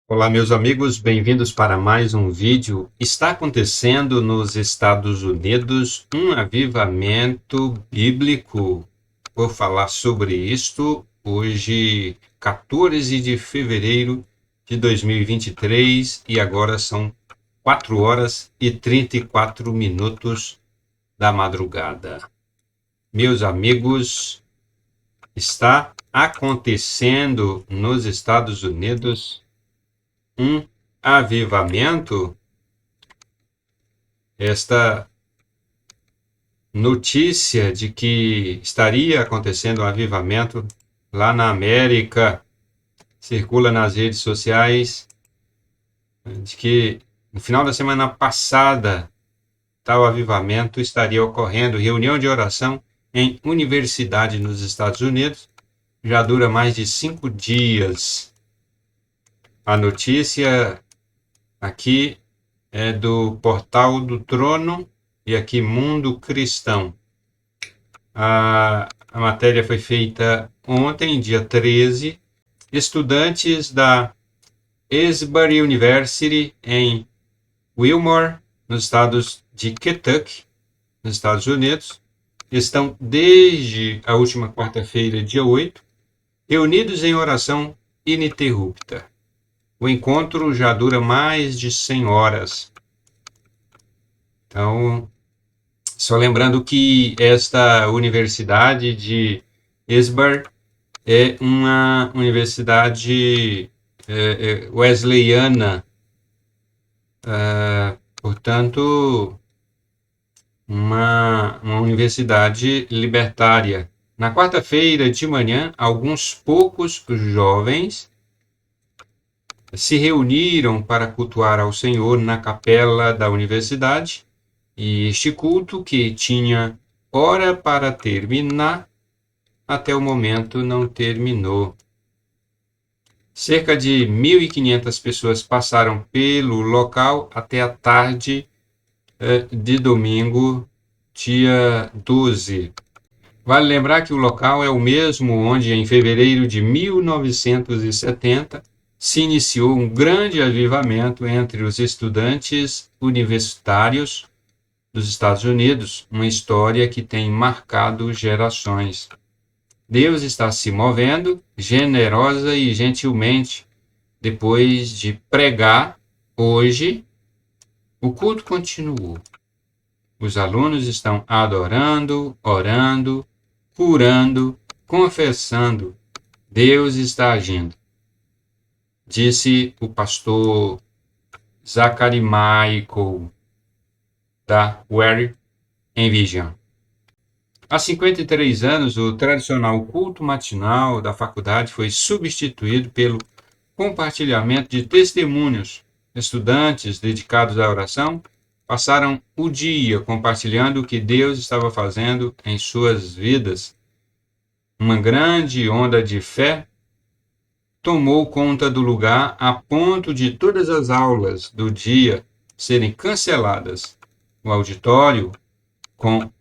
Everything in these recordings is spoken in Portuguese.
Olá, meus amigos, bem-vindos para mais um vídeo. Está acontecendo nos Estados Unidos um avivamento bíblico. Vou falar sobre isto hoje, 14 de fevereiro de 2023, e agora são 4 horas e 34 minutos da madrugada. Meus amigos, está acontecendo nos Estados Unidos um avivamento. Esta notícia de que estaria acontecendo um avivamento lá na América circula nas redes sociais, de que no final da semana passada tal avivamento estaria ocorrendo. Reunião de oração em universidade nos Estados Unidos já dura mais de 5 dias. A notícia aqui é do Portal do Trono e aqui Mundo Cristão. A matéria foi feita ontem, dia 13. Estudantes da Asbury University em Wilmore, nos estados de Kentucky, nos Estados Unidos, estão desde a última quarta-feira, dia 8, reunidos em oração ininterrupta. O encontro já dura mais de 100 horas. Então, só lembrando que esta universidade de Asbury é uma universidade wesleyana, portanto, uma universidade libertária. Na quarta-feira de manhã, alguns poucos jovens se reuniram para cultuar ao Senhor na capela da universidade, e este culto, que tinha hora para terminar, até o momento não terminou. Cerca de 1.500 pessoas passaram pelo local até a tarde de domingo, dia 12. Vale lembrar que o local é o mesmo onde, em fevereiro de 1970, se iniciou um grande avivamento entre os estudantes universitários dos Estados Unidos, uma história que tem marcado gerações. Deus está se movendo generosa e gentilmente. Depois de pregar, hoje, o culto continuou. Os alunos estão adorando, orando, curando, confessando. Deus está agindo, disse o pastor Zachary Michael, da Word in Vision. Há 53 anos, o tradicional culto matinal da faculdade foi substituído pelo compartilhamento de testemunhos. Estudantes dedicados à oração passaram o dia compartilhando o que Deus estava fazendo em suas vidas. Uma grande onda de fé tomou conta do lugar, a ponto de todas as aulas do dia serem canceladas. O auditório, com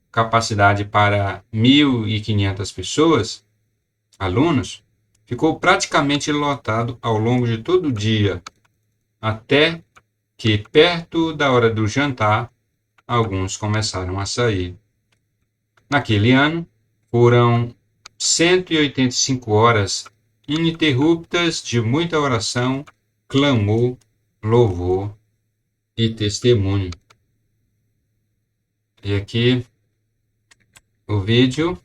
capacidade para 1.500 pessoas, alunos, ficou praticamente lotado ao longo de todo o dia, até que, perto da hora do jantar, alguns começaram a sair. Naquele ano, foram 185 horas ininterruptas de muita oração, clamor, louvor e testemunho. E aqui o vídeo.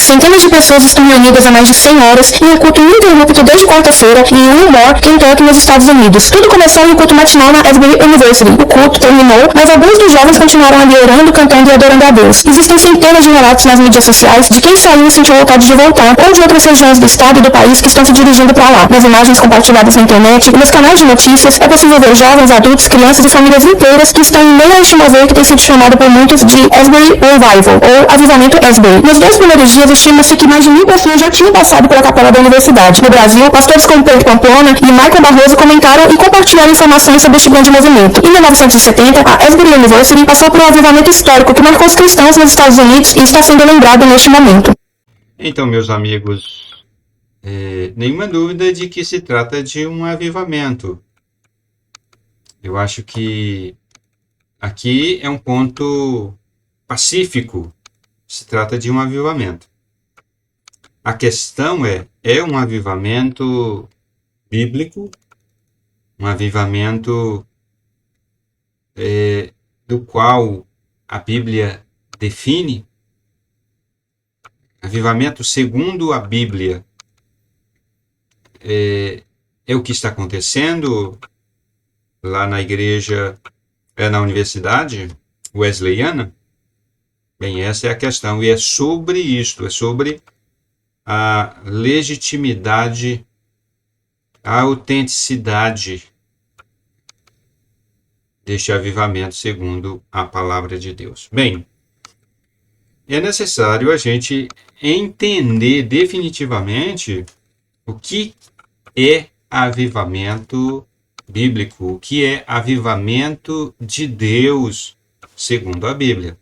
Centenas de pessoas estão reunidas há mais de 100 horas em um culto ininterrupto desde quarta-feira em Wilmore, Kentucky, nos Estados Unidos. Tudo começou em um culto matinal na Asbury University. O culto terminou, mas alguns dos jovens continuaram ali orando, cantando e adorando a Deus. Existem centenas de relatos nas mídias sociais de quem saiu e sentiu vontade de voltar, ou de outras regiões do estado e do país que estão se dirigindo para lá. Nas imagens compartilhadas na internet e nos canais de notícias, é possível ver jovens, adultos, crianças e famílias inteiras que estão em meio a este mover que tem sido chamado por muitos de Asbury Revival, ou Avivamento Asbury. Nos 2 primeiros dias, estima-se que mais de 1.000 pessoas já tinham passado pela capela da universidade. No Brasil, pastores como Pedro Pamplona e Michael Barroso comentaram e compartilharam informações sobre este grande movimento. Em 1970, a Asbury University passou por um avivamento histórico que marcou os cristãos nos Estados Unidos e está sendo lembrado neste momento. Então, meus amigos, nenhuma dúvida de que se trata de um avivamento. Eu acho que aqui é um ponto pacífico. Se trata de um avivamento. A questão é um avivamento bíblico, um avivamento do qual a Bíblia define, avivamento segundo a Bíblia. É o que está acontecendo lá na igreja, na universidade wesleyana? Bem, essa é a questão, e é sobre isto, é sobre a legitimidade, a autenticidade deste avivamento segundo a palavra de Deus. Bem, é necessário a gente entender definitivamente o que é avivamento bíblico, o que é avivamento de Deus segundo a Bíblia.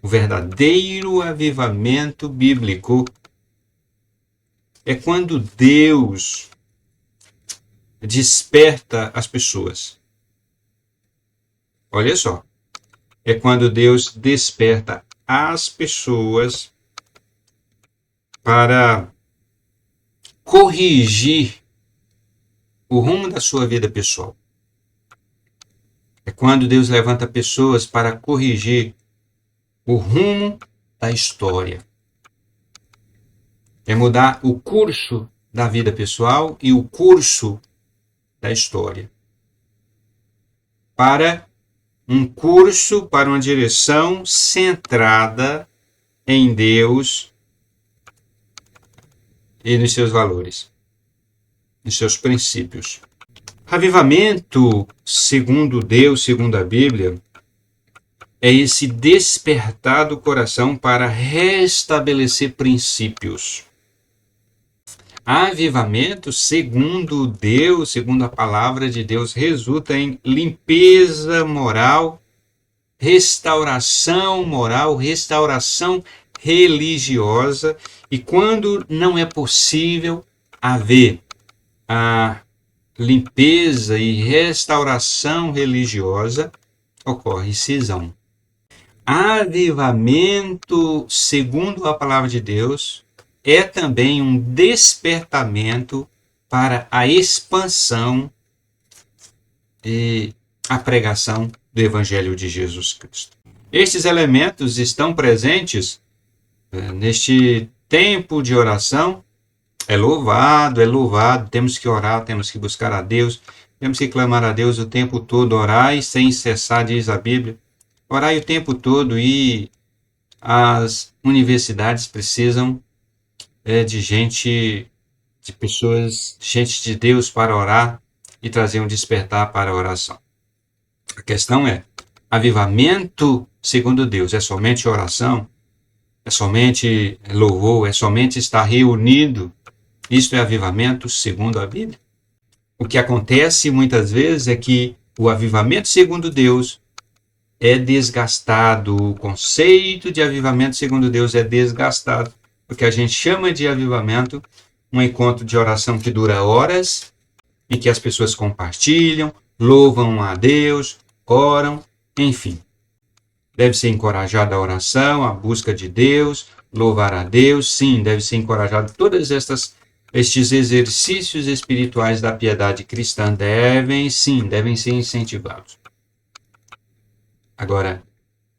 O verdadeiro avivamento bíblico é quando Deus desperta as pessoas. Olha só, é quando Deus desperta as pessoas para corrigir o rumo da sua vida pessoal. É quando Deus levanta pessoas para corrigir o rumo da história. É mudar o curso da vida pessoal e o curso da história. Para um curso, para uma direção centrada em Deus e nos seus valores, nos seus princípios. Avivamento, segundo Deus, segundo a Bíblia, é esse despertar do coração para restabelecer princípios. Avivamento, segundo Deus, segundo a palavra de Deus, resulta em limpeza moral, restauração religiosa, e quando não é possível haver a limpeza e restauração religiosa, ocorre cisão. Avivamento, segundo a palavra de Deus, é também um despertamento para a expansão e a pregação do Evangelho de Jesus Cristo. Estes elementos estão presentes neste tempo de oração. É louvado, temos que orar, temos que buscar a Deus, temos que clamar a Deus o tempo todo, orai sem cessar, diz a Bíblia. Orai o tempo todo, e as universidades precisam de gente, de pessoas, gente de Deus para orar e trazer um despertar para a oração. A questão é, avivamento segundo Deus é somente oração? É somente louvor? É somente estar reunido? Isto é avivamento segundo a Bíblia? O que acontece muitas vezes é que o avivamento segundo Deus é desgastado, o conceito de avivamento segundo Deus é desgastado, porque a gente chama de avivamento um encontro de oração que dura horas, em que as pessoas compartilham, louvam a Deus, oram, enfim. Deve ser encorajada a oração, a busca de Deus, louvar a Deus, sim, deve ser encorajado. Todos estes exercícios espirituais da piedade cristã devem ser incentivados. Agora,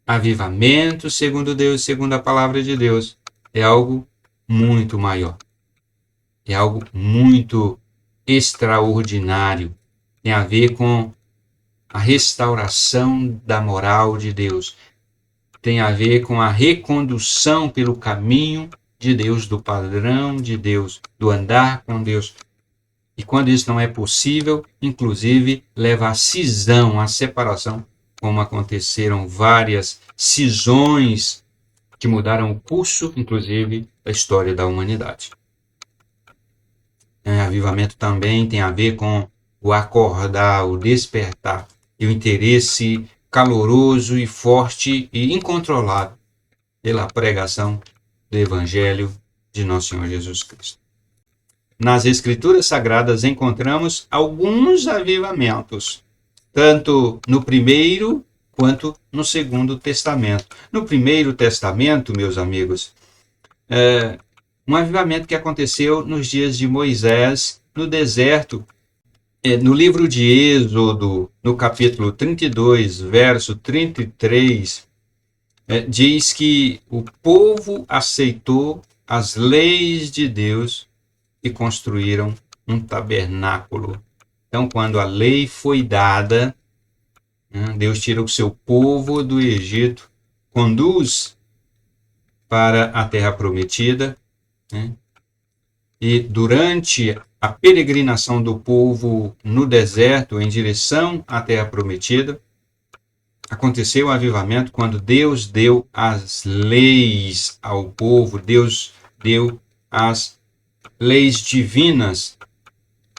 avivamento segundo Deus, segundo a palavra de Deus, é algo muito maior. É algo muito extraordinário. Tem a ver com a restauração da moral de Deus. Tem a ver com a recondução pelo caminho de Deus, do padrão de Deus, do andar com Deus. E quando isso não é possível, inclusive leva à cisão, à separação, como aconteceram várias cisões que mudaram o curso, inclusive, da história da humanidade. Avivamento também tem a ver com o acordar, o despertar e o interesse caloroso e forte e incontrolável pela pregação do Evangelho de nosso Senhor Jesus Cristo. nas Escrituras Sagradas encontramos alguns avivamentos, tanto no Primeiro quanto no Segundo Testamento. No Primeiro Testamento, meus amigos, um avivamento que aconteceu nos dias de Moisés, no deserto. No livro de Êxodo, no capítulo 32, verso 33, diz que o povo aceitou as leis de Deus e construíram um tabernáculo. Então, quando a lei foi dada, Deus tira o seu povo do Egito, conduz para a terra prometida, e durante a peregrinação do povo no deserto em direção à terra prometida, aconteceu o avivamento quando Deus deu as leis ao povo, Deus deu as leis divinas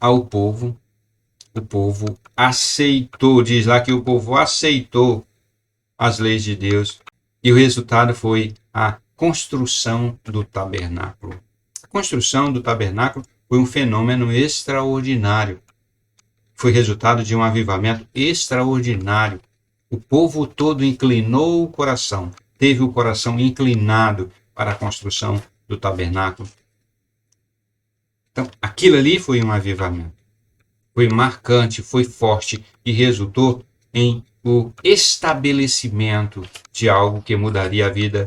ao povo. O povo aceitou, diz lá que o povo aceitou as leis de Deus, e o resultado foi a construção do tabernáculo. A construção do tabernáculo foi um fenômeno extraordinário. Foi resultado de um avivamento extraordinário. O povo todo inclinou o coração, teve o coração inclinado para a construção do tabernáculo. Então, aquilo ali foi um avivamento. Foi marcante, foi forte e resultou em o estabelecimento de algo que mudaria a vida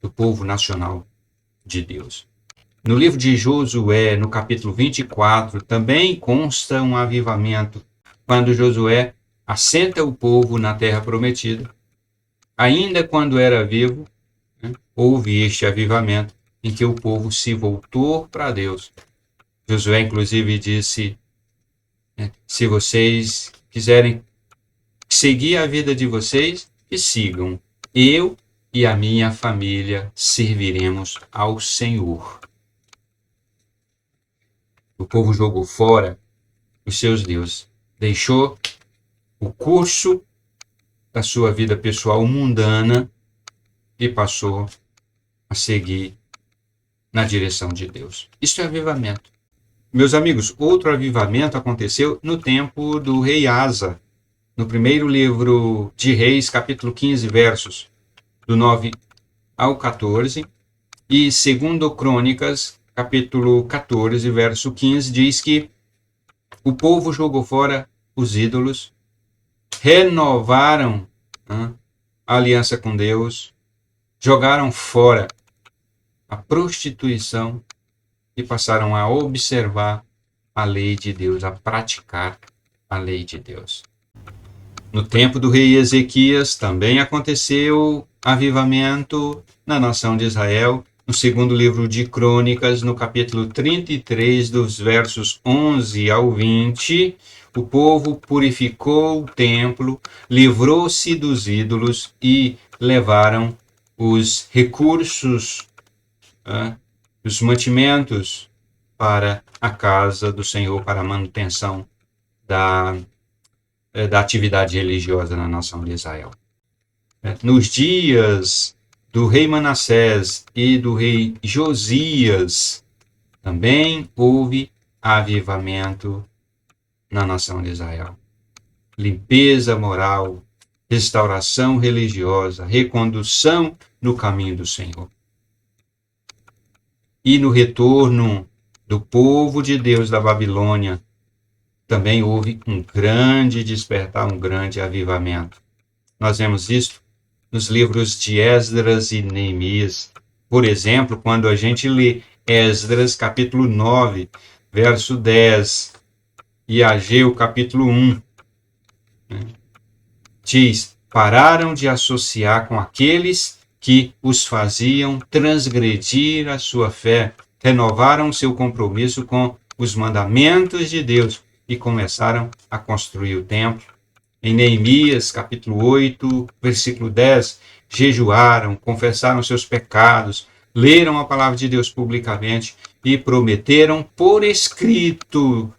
do povo nacional de Deus. No livro de Josué, no capítulo 24, também consta um avivamento, quando Josué assenta o povo na terra prometida. Ainda quando era vivo, houve este avivamento em que o povo se voltou para Deus. Josué, inclusive, disse: se vocês quiserem seguir a vida de vocês, que sigam. Eu e a minha família serviremos ao Senhor. O povo jogou fora os seus deuses, deixou o curso da sua vida pessoal mundana e passou a seguir na direção de Deus. Isso é avivamento. Meus amigos, outro avivamento aconteceu no tempo do rei Asa, no primeiro livro de Reis, capítulo 15, versos do 9 ao 14, e segundo Crônicas, capítulo 14, verso 15, diz que o povo jogou fora os ídolos, renovaram a aliança com Deus, jogaram fora a prostituição e passaram a observar a lei de Deus, a praticar a lei de Deus. No tempo do rei Ezequias também aconteceu avivamento na nação de Israel. No segundo livro de Crônicas, no capítulo 33, dos versos 11 ao 20, o povo purificou o templo, livrou-se dos ídolos e levaram os recursos, os mantimentos para a casa do Senhor, para a manutenção da atividade religiosa na nação de Israel. Nos dias do rei Manassés e do rei Josias, também houve avivamento na nação de Israel. Limpeza moral, restauração religiosa, recondução no caminho do Senhor. E no retorno do povo de Deus da Babilônia, também houve um grande despertar, um grande avivamento. Nós vemos isso nos livros de Esdras e Neemias. Por exemplo, quando a gente lê Esdras, capítulo 9, verso 10, e Ageu, capítulo 1, diz: pararam de associar com aqueles que os faziam transgredir a sua fé, renovaram seu compromisso com os mandamentos de Deus e começaram a construir o templo. Em Neemias, capítulo 8, versículo 10, jejuaram, confessaram seus pecados, leram a palavra de Deus publicamente e prometeram por escrito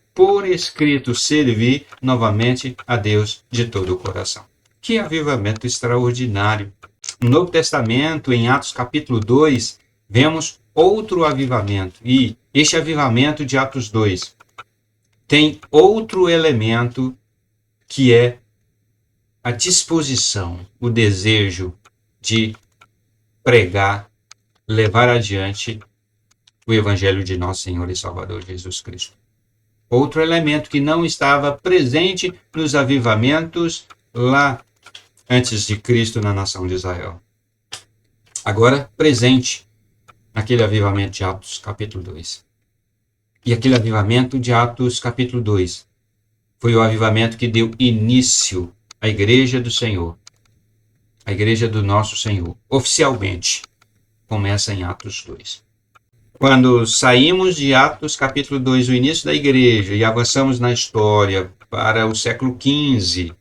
servir novamente a Deus de todo o coração. Que avivamento extraordinário! No Novo Testamento, em Atos capítulo 2, vemos outro avivamento. E este avivamento de Atos 2 tem outro elemento que é a disposição, o desejo de pregar, levar adiante o Evangelho de nosso Senhor e Salvador Jesus Cristo. Outro elemento que não estava presente nos avivamentos lá antes de Cristo na nação de Israel. Agora presente naquele avivamento de Atos capítulo 2. E aquele avivamento de Atos capítulo 2 foi o avivamento que deu início à Igreja do Senhor, a Igreja do nosso Senhor. Oficialmente começa em Atos 2. Quando saímos de Atos capítulo 2, o início da igreja, e avançamos na história para o século XV,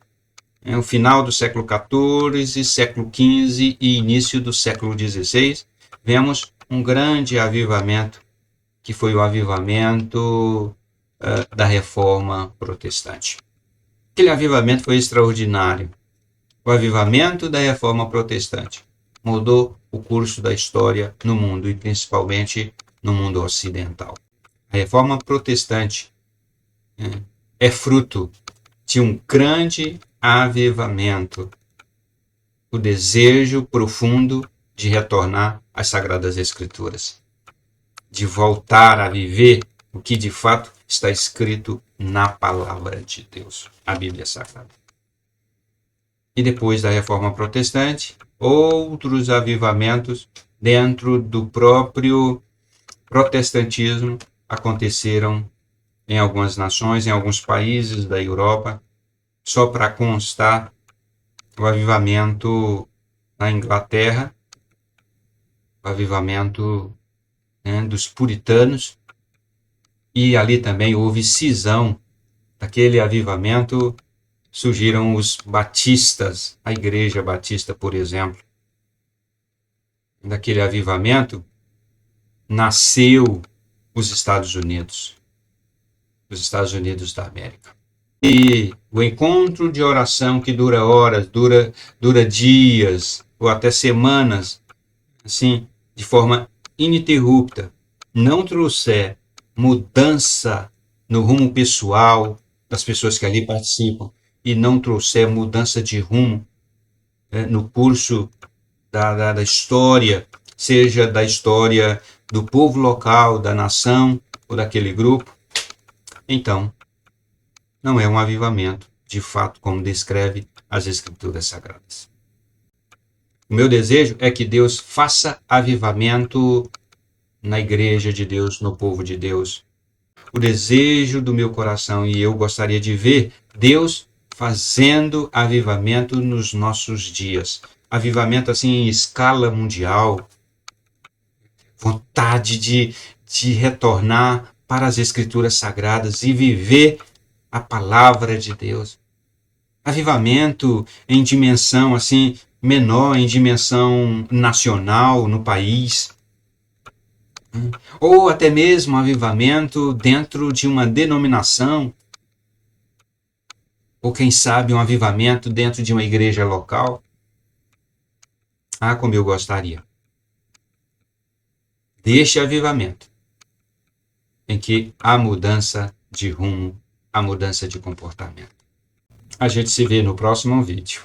o final do século XIV, século XV e início do século XVI, vemos um grande avivamento, que foi o avivamento da Reforma Protestante. Aquele avivamento foi extraordinário. O avivamento da Reforma Protestante mudou o curso da história no mundo, e principalmente no mundo ocidental. A Reforma Protestante é fruto de um grande avivamento, o desejo profundo de retornar às Sagradas Escrituras, de voltar a viver o que de fato está escrito na Palavra de Deus, a Bíblia Sagrada. E depois da Reforma Protestante, outros avivamentos dentro do próprio protestantismo aconteceram em algumas nações, em alguns países da Europa. Só para constar, o avivamento na Inglaterra, o avivamento dos puritanos, e ali também houve cisão. Daquele avivamento surgiram os batistas, a Igreja Batista, por exemplo. Daquele avivamento nasceu os Estados Unidos da América. E o encontro de oração que dura horas, dura dias ou até semanas, assim, de forma ininterrupta, não trouxer mudança no rumo pessoal das pessoas que ali participam e não trouxer mudança de rumo no curso da história, seja da história do povo local, da nação ou daquele grupo, então não é um avivamento, de fato, como descreve as Escrituras Sagradas. O meu desejo é que Deus faça avivamento na Igreja de Deus, no povo de Deus. O desejo do meu coração, e eu gostaria de ver Deus fazendo avivamento nos nossos dias. Avivamento assim em escala mundial. Vontade de retornar para as Escrituras Sagradas e viver a palavra de Deus. Avivamento em dimensão assim menor, em dimensão nacional, no país. Ou até mesmo avivamento dentro de uma denominação. Ou quem sabe um avivamento dentro de uma igreja local. Ah, como eu gostaria deste avivamento, em que há mudança de rumo, há mudança de comportamento. A gente se vê no próximo vídeo.